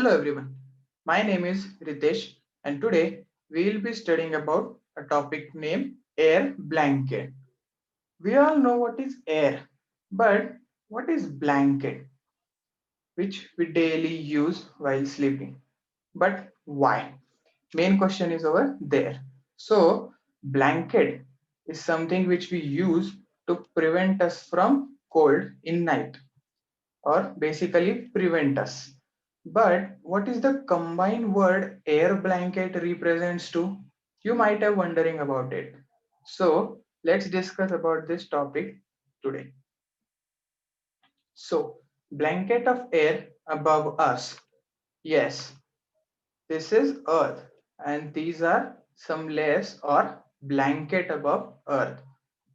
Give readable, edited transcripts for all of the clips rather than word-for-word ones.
Hello everyone, my name is Ritesh and today we will be studying about a topic named air blanket. We all know what is air, but what is blanket, which we daily use while sleeping? But why? Main question is over there. So, blanket is something which we use to prevent us from cold in night or basically prevent us. But what is the combined word air blanket represents to? You might have wondering about it. So let's discuss about this topic today. So blanket of air above us. Yes, this is earth and these are some layers or blanket above earth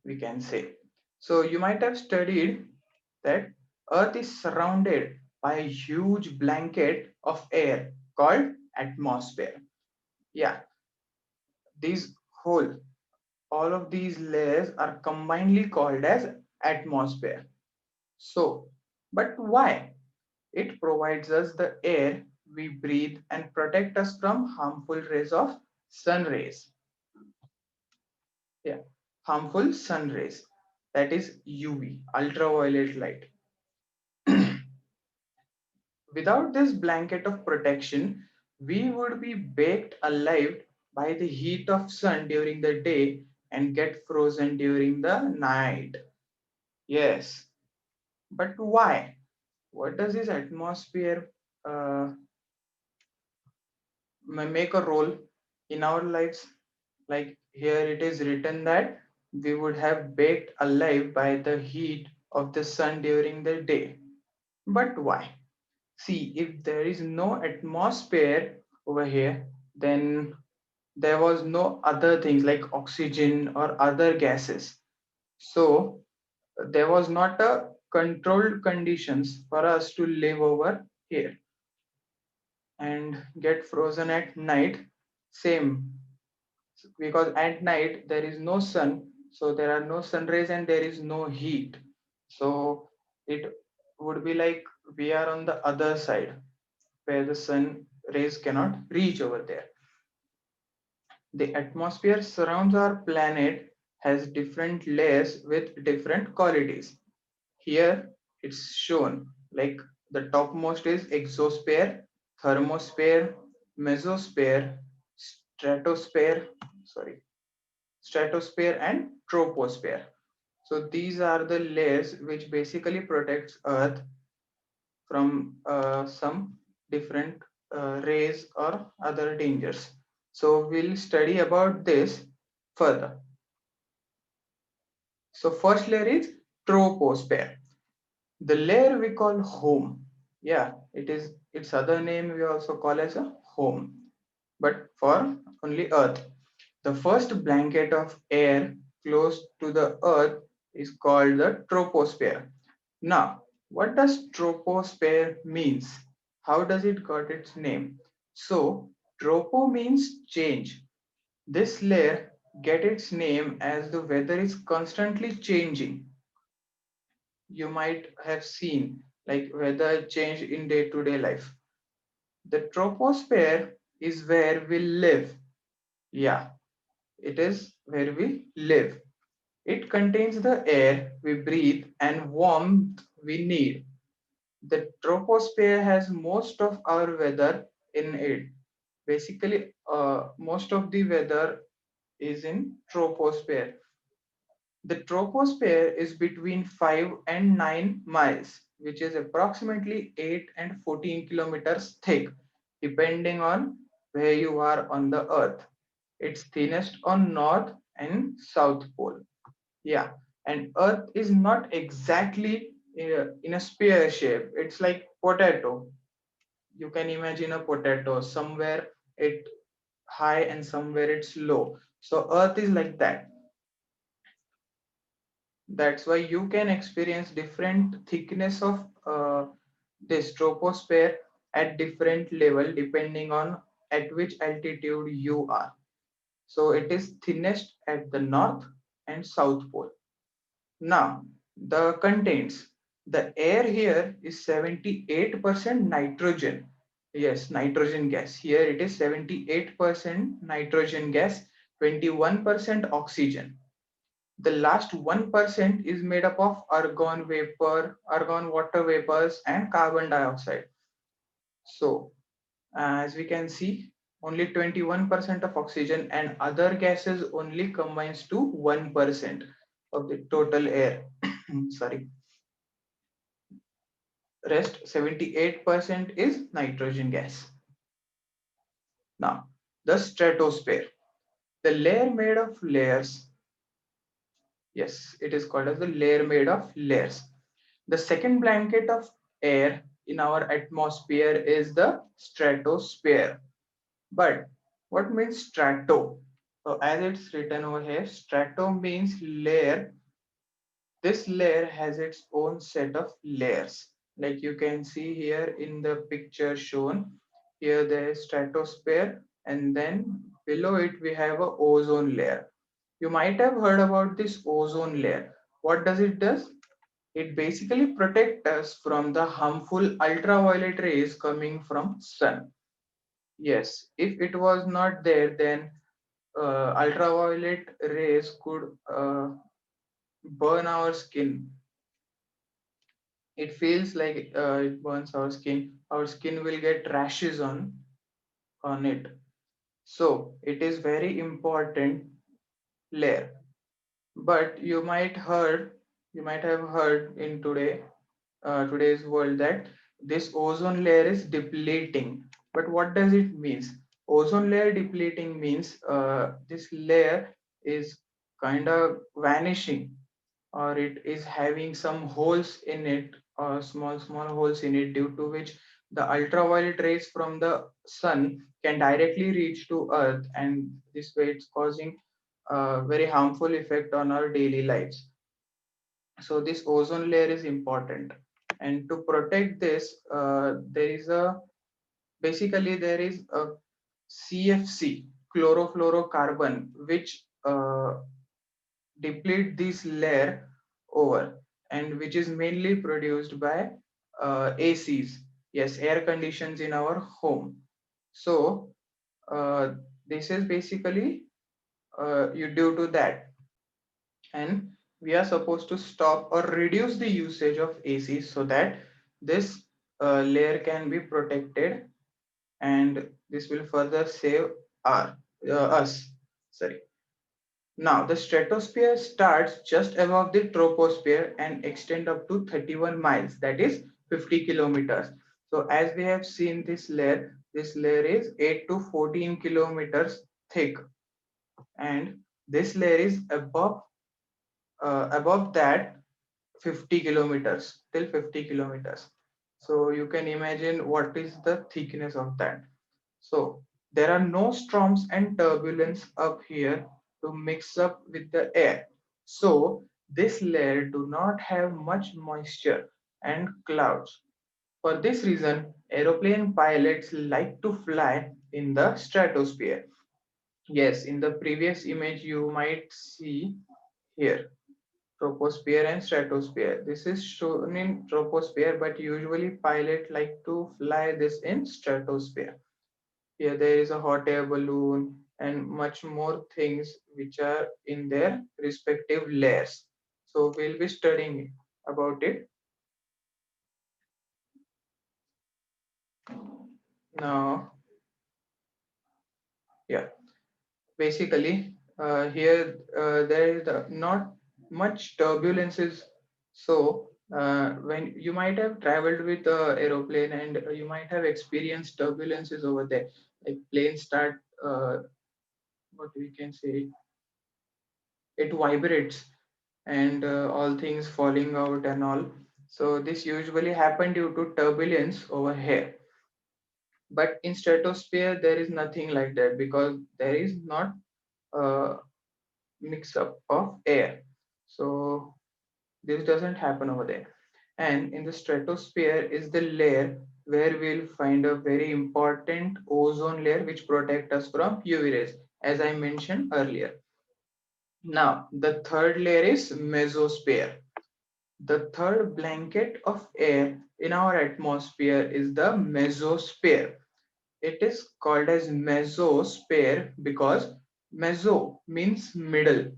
we can say. So you might have studied that Earth is surrounded by a huge blanket of air called atmosphere. Yeah, these whole, all of these layers are combinedly called as atmosphere. So, but why? It provides us the air we breathe and protect us from harmful rays of sun rays. Yeah, harmful sun rays. That is UV, ultraviolet light. Without this blanket of protection, we would be baked alive by the heat of sun during the day and get frozen during the night. Yes, but why? What does this atmosphere uh, make a role in our lives? Like here it is written that we would have baked alive by the heat of the sun during the day. But why? See, if there is no atmosphere over here, then there was no other things like oxygen or other gases. So there was not a controlled conditions for us to live over here and get frozen at night. Same, because at night there is no sun, so there are no sun rays and there is no heat. So it would be like we are on the other side where the sun rays cannot reach over there. The atmosphere surrounds our planet has different layers with different qualities. Here it's shown like the topmost is exosphere, thermosphere, mesosphere, stratosphere, sorry, stratosphere and troposphere. So these are the layers which basically protects Earth from some different rays or other dangers. So we'll study about this further. So first layer is troposphere, the layer we call home. Yeah, it is its other name we also call as a home, but for only Earth. The first blanket of air close to the Earth is called the troposphere. Now, what does troposphere means? How does it got its name? So, tropo means change. This layer get its name as the weather is constantly changing. You might have seen like weather change in day-to-day life. The troposphere is where we live. Yeah, it is where we live. It contains the air we breathe and warmth we need. The troposphere has most of our weather in it. Basically, most of the weather is in troposphere. The troposphere is between 5 and 9 miles, which is approximately 8 and 14 kilometers thick, depending on where you are on the earth. It's thinnest on north and south pole. Yeah, and earth is not exactly in a sphere shape. It's like potato. You can imagine a potato, somewhere it high and somewhere it's low. So earth is like that. That's why you can experience different thickness of this troposphere at different level depending on at which altitude you are. So it is thinnest at the north and south pole. Now, the contents. The air here is 78% nitrogen. Yes, nitrogen gas. Here it is 78% nitrogen gas, 21% oxygen. The last 1% is made up of argon vapor, argon water vapors, and carbon dioxide. So, as we can see, only 21% of oxygen and other gases only combines to 1% of the total air. Sorry. Rest 78% is nitrogen gas. Now, the stratosphere, the layer made of layers. Yes, it is called as the layer made of layers. The second blanket of air in our atmosphere is the stratosphere. But what means strato? So as it's written over here, strato means layer. This layer has its own set of layers. Like you can see here in the picture shown, here there is stratosphere, and then below it we have a ozone layer. You might have heard about this ozone layer. What does it does? It basically protects us from the harmful ultraviolet rays coming from sun. Yes, if it was not there, then ultraviolet rays could burn our skin. It feels like it burns our skin. Our skin will get rashes on it. So it is very important layer. But you might have heard in today's world that this ozone layer is depleting. But what does it means? Ozone layer depleting means this layer is kind of vanishing, or it is having some holes in it, small holes in it, due to which the ultraviolet rays from the sun can directly reach to earth, and this way it's causing a very harmful effect on our daily lives. So this ozone layer is important, and to protect this, there is a CFC, chlorofluorocarbon, which deplete this layer over, and which is mainly produced by ACs, yes, air conditions in our home. So uh, this is basically you due to that, and we are supposed to stop or reduce the usage of ACs so that this layer can be protected, and this will further save our us. Sorry. Now, the stratosphere starts just above the troposphere and extend up to 31 miles, that is 50 kilometers. So, as we have seen this layer is 8 to 14 kilometers thick, and this layer is above that 50 kilometers, till 50 kilometers. So, you can imagine what is the thickness of that. So there are no storms and turbulence up here to mix up with the air. So this layer do not have much moisture and clouds. For this reason, aeroplane pilots like to fly in the stratosphere. Yes, in the previous image you might see here troposphere and stratosphere. This is shown in troposphere, but usually pilot like to fly this in stratosphere. Here there is a hot air balloon and much more things which are in their respective layers. So we'll be studying about it. Now, yeah, basically here there is not much turbulences. So when you might have traveled with aeroplane, and you might have experienced turbulences over there, like planes start what we can say, it vibrates, and all things falling out and all. So this usually happen due to turbulence over here. But in stratosphere, there is nothing like that, because there is not a mix up of air. So this doesn't happen over there. And in the stratosphere is the layer where we'll find a very important ozone layer which protect us from UV rays, as I mentioned earlier. Now, the third layer is mesosphere. The third blanket of air in our atmosphere is the mesosphere. It is called as mesosphere because meso means middle,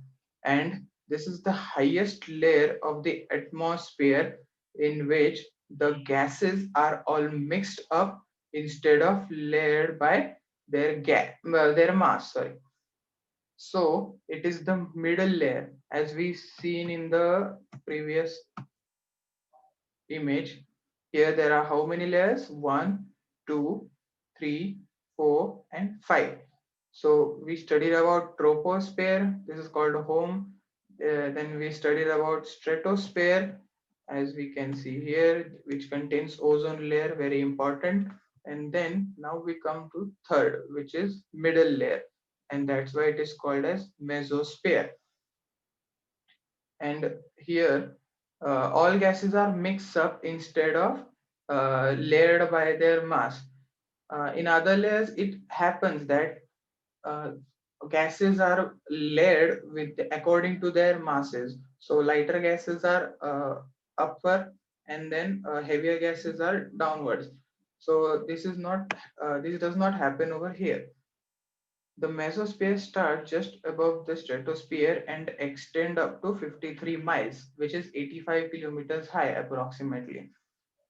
and this is the highest layer of the atmosphere in which the gases are all mixed up instead of layered by their mass. Sorry. So it is the middle layer, as we seen in the previous image. Here there are how many layers? 1, 2, 3, 4, and 5. So we studied about troposphere. This is called home. Then we studied about stratosphere, as we can see here, which contains ozone layer, very important. And then now we come to third, which is middle layer, and that's why it is called as mesosphere. And here all gases are mixed up instead of layered by their mass. In other layers it happens that uh, gases are layered with according to their masses. So lighter gases are upward, and then heavier gases are downwards. So this does not happen over here. The mesosphere starts just above the stratosphere and extend up to 53 miles, which is 85 kilometers high approximately.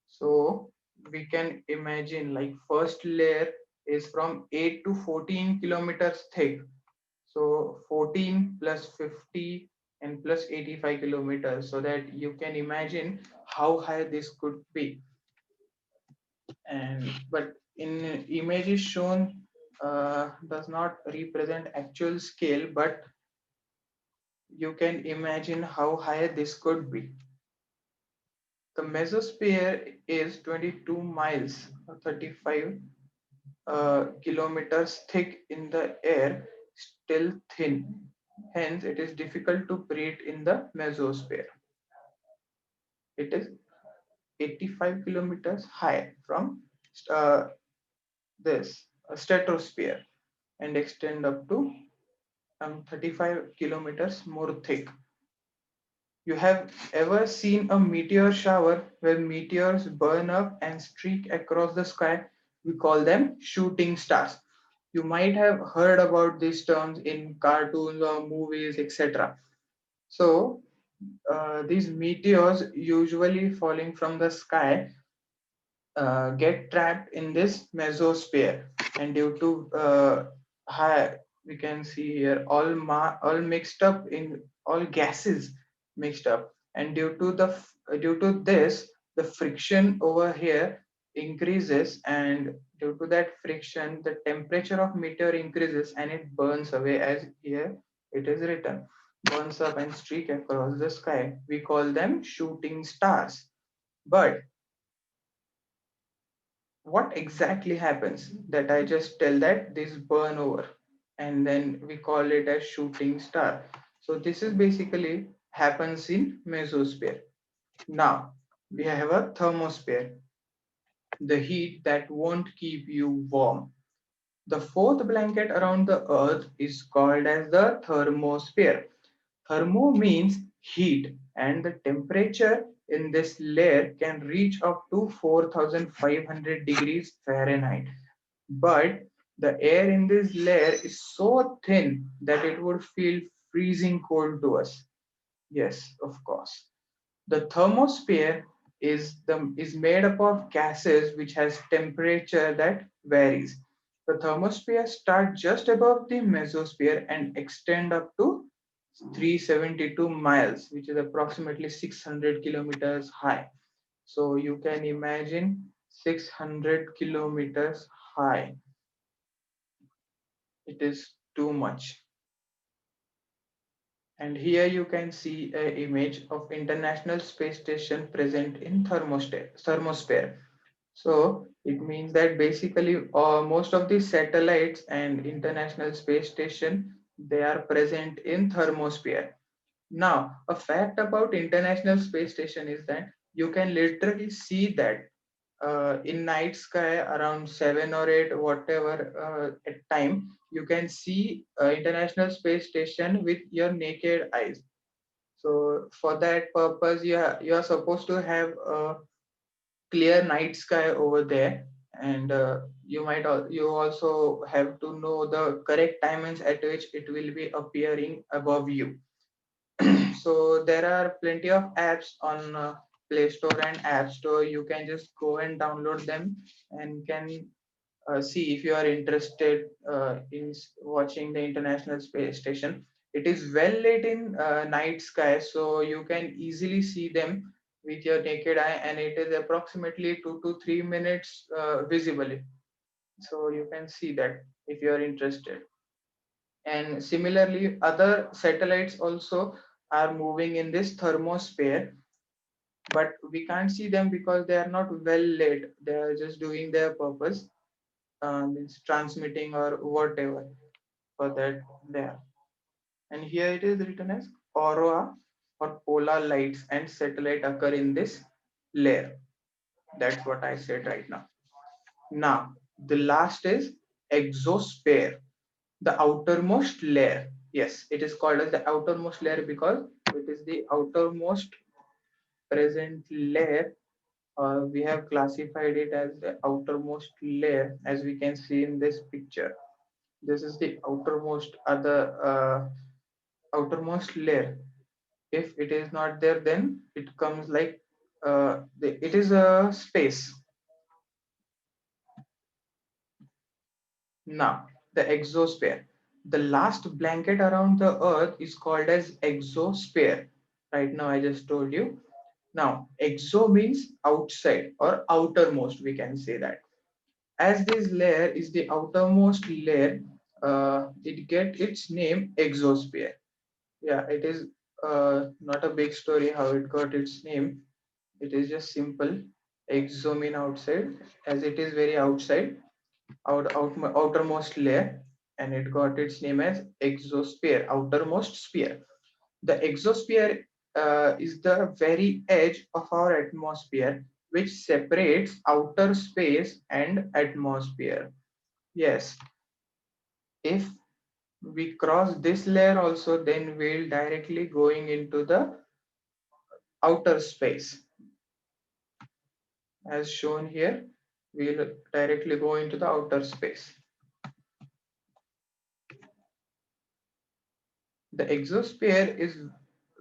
So we can imagine like first layer is from 8 to 14 kilometers thick. So 14 plus 50 and plus 85 kilometers, so that you can imagine how high this could be. And but in images shown does not represent actual scale, but you can imagine how high this could be. The mesosphere is 22 miles or 35 kilometers thick in the air, still thin. Hence, it is difficult to breathe in the mesosphere. It is 85 kilometers high from uh, this stratosphere and extend up to 35 kilometers more thick. You have ever seen a meteor shower where meteors burn up and streak across the sky? We call them shooting stars. You might have heard about these terms in cartoons or movies, etc. So, these meteors usually falling from the sky get trapped in this mesosphere, and due to high, we can see here all mixed up in all gases mixed up, and due to this the friction over here increases, and due to that friction the temperature of meteor increases and it burns away, as here it is written, burns up and streak across the sky. We call them shooting stars. But what exactly happens that I just tell that this burn over, and then we call it as shooting star. So this is basically happens in mesosphere. Now we have a thermosphere, the heat that won't keep you warm. The fourth blanket around the earth is called as the thermosphere. Thermo means heat, and the temperature in this layer can reach up to 4500 degrees Fahrenheit. But the air in this layer is so thin that it would feel freezing cold to us. Yes, of course. The thermosphere is made up of gases which has temperature that varies. The thermosphere starts just above the mesosphere and extend up to 372 miles, which is approximately 600 kilometers high. So you can imagine 600 kilometers high. It is too much. And here you can see an image of International Space Station present in thermosphere. So it means that basically most of the satellites and International Space Station, they are present in thermosphere. Now, a fact about International Space Station is that you can literally see that in night sky around 7 or 8 whatever at time, you can see International Space Station with your naked eyes. So for that purpose you are supposed to have a clear night sky over there. and you also have to know the correct timings at which it will be appearing above you. So there are plenty of apps on Play Store and App Store. You can just go and download them and can see if you are interested in watching the International Space Station. It is well lit in night sky, so you can easily see them with your naked eye, and it is approximately 2 to 3 minutes visibly. So you can see that if you are interested. And similarly, other satellites also are moving in this thermosphere, but we can't see them because they are not well lit. They are just doing their purpose, means transmitting or whatever for that there. And here it is written as aurora or polar lights and satellite occur in this layer. That's what I said right now. Now, the last is exosphere, the outermost layer. Yes, it is called as the outermost layer because it is the outermost present layer. We have classified it as the outermost layer, as we can see in this picture. This is the outermost other outermost layer. If it is not there, then it comes like it is a space. Now, the exosphere. The last blanket around the Earth is called as exosphere. Right now, I just told you. Now, exo means outside or outermost, we can say that. As this layer is the outermost layer, it get its name exosphere. Yeah, it is not a big story how it got its name. It is just simple. Exo mean outside, as it is very outside, outermost layer, and it got its name as exosphere, outermost sphere. The exosphere is the very edge of our atmosphere, which separates outer space and atmosphere. Yes, if we cross this layer also, then we'll directly going into the outer space. As shown here, we'll directly go into the outer space. The exosphere is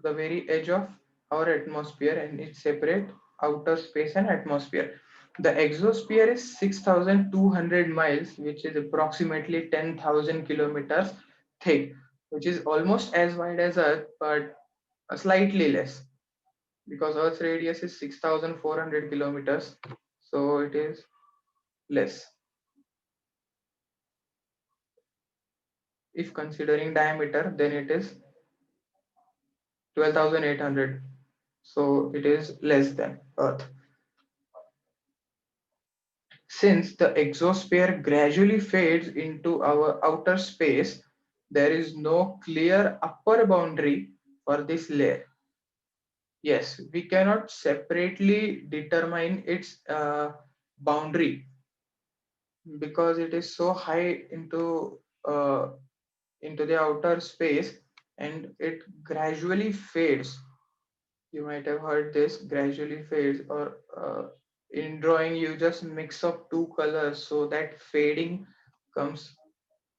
the very edge of our atmosphere, and it separates outer space and atmosphere. The exosphere is 6,200 miles, which is approximately 10,000 kilometers thick, which is almost as wide as Earth, but slightly less because Earth's radius is 6,400 kilometers, so it is less. If considering diameter, then it is 12,800, so it is less than Earth. Since the exosphere gradually fades into our outer space, there is no clear upper boundary for this layer. Yes, we cannot separately determine its boundary because it is so high into the outer space, and it gradually fades. You might have heard this gradually fades, or in drawing you just mix up two colors so that fading comes.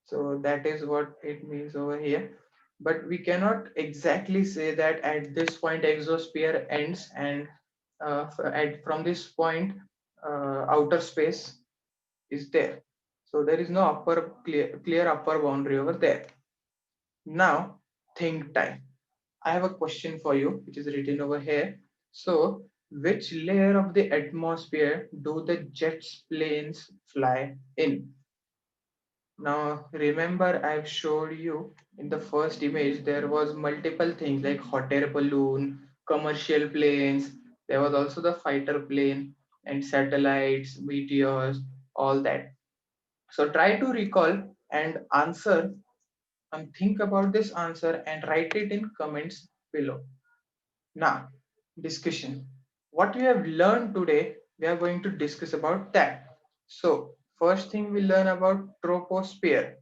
So that is what it means over here. But we cannot exactly say that at this point exosphere ends, and from this point outer space is there. So there is no clear upper boundary over there. Now, think time. I have a question for you, which is written over here. So, which layer of the atmosphere do the jets planes fly in? Now, remember, I've showed you in the first image, there was multiple things like hot air balloon, commercial planes. There was also the fighter plane and satellites, meteors, all that. So try to recall and answer and think about this answer and write it in comments below. Now, discussion. What we have learned today, we are going to discuss about that. So, first thing we learn about troposphere.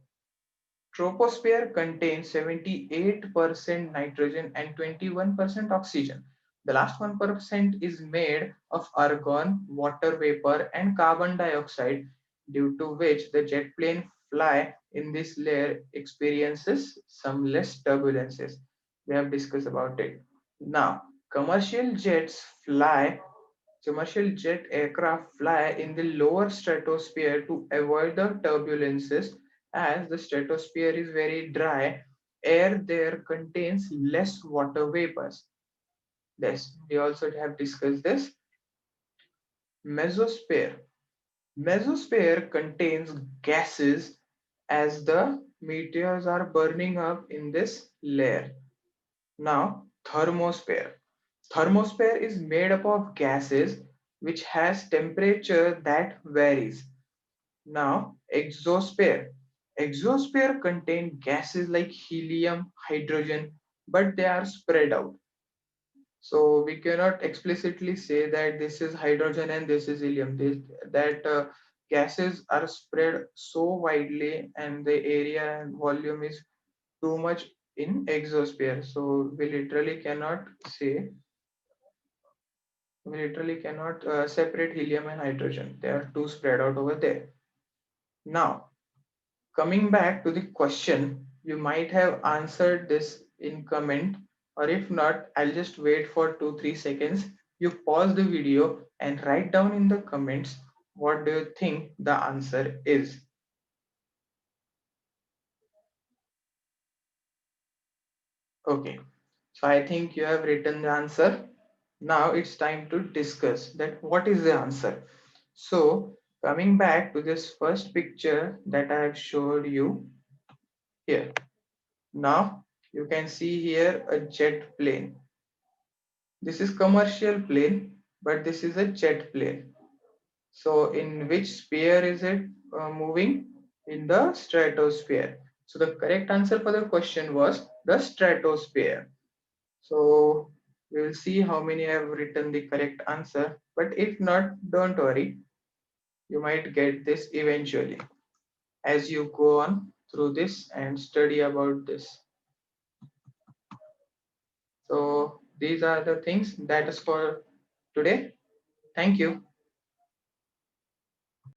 Troposphere contains 78% nitrogen and 21% oxygen. The last 1% is made of argon, water vapor, and carbon dioxide, due to which the jet plane fly in this layer experiences some less turbulences. We have discussed about it. Now, commercial jets fly commercial jet aircraft fly in the lower stratosphere to avoid the turbulences. As the stratosphere is very dry, air there contains less water vapors. Yes, we also have discussed this. Mesosphere. Mesosphere contains gases as the meteors are burning up in this layer. Now, thermosphere. Thermosphere is made up of gases which has temperature that varies. Now, exosphere. Exosphere contain gases like helium, hydrogen, but they are spread out. So we cannot explicitly say that this is hydrogen and this is helium. That gases are spread so widely and the area and volume is too much in exosphere. So we literally cannot separate helium and hydrogen. They are too spread out over there. Now, coming back to the question, you might have answered this in comment, or if not, I'll just wait for 2-3 seconds. You pause the video and write down in the comments what do you think the answer is. Okay, so I think you have written the answer. Now it's time to discuss that what is the answer. So coming back to this first picture that I have showed you here. Now you can see here a jet plane. This is commercial plane, but this is a jet plane. So in which sphere is it moving? In the stratosphere. So the correct answer for the question was the stratosphere. So we will see how many have written the correct answer. But if not, don't worry. You might get this eventually as you go on through this and study about this. So these are the things that is for today. Thank you.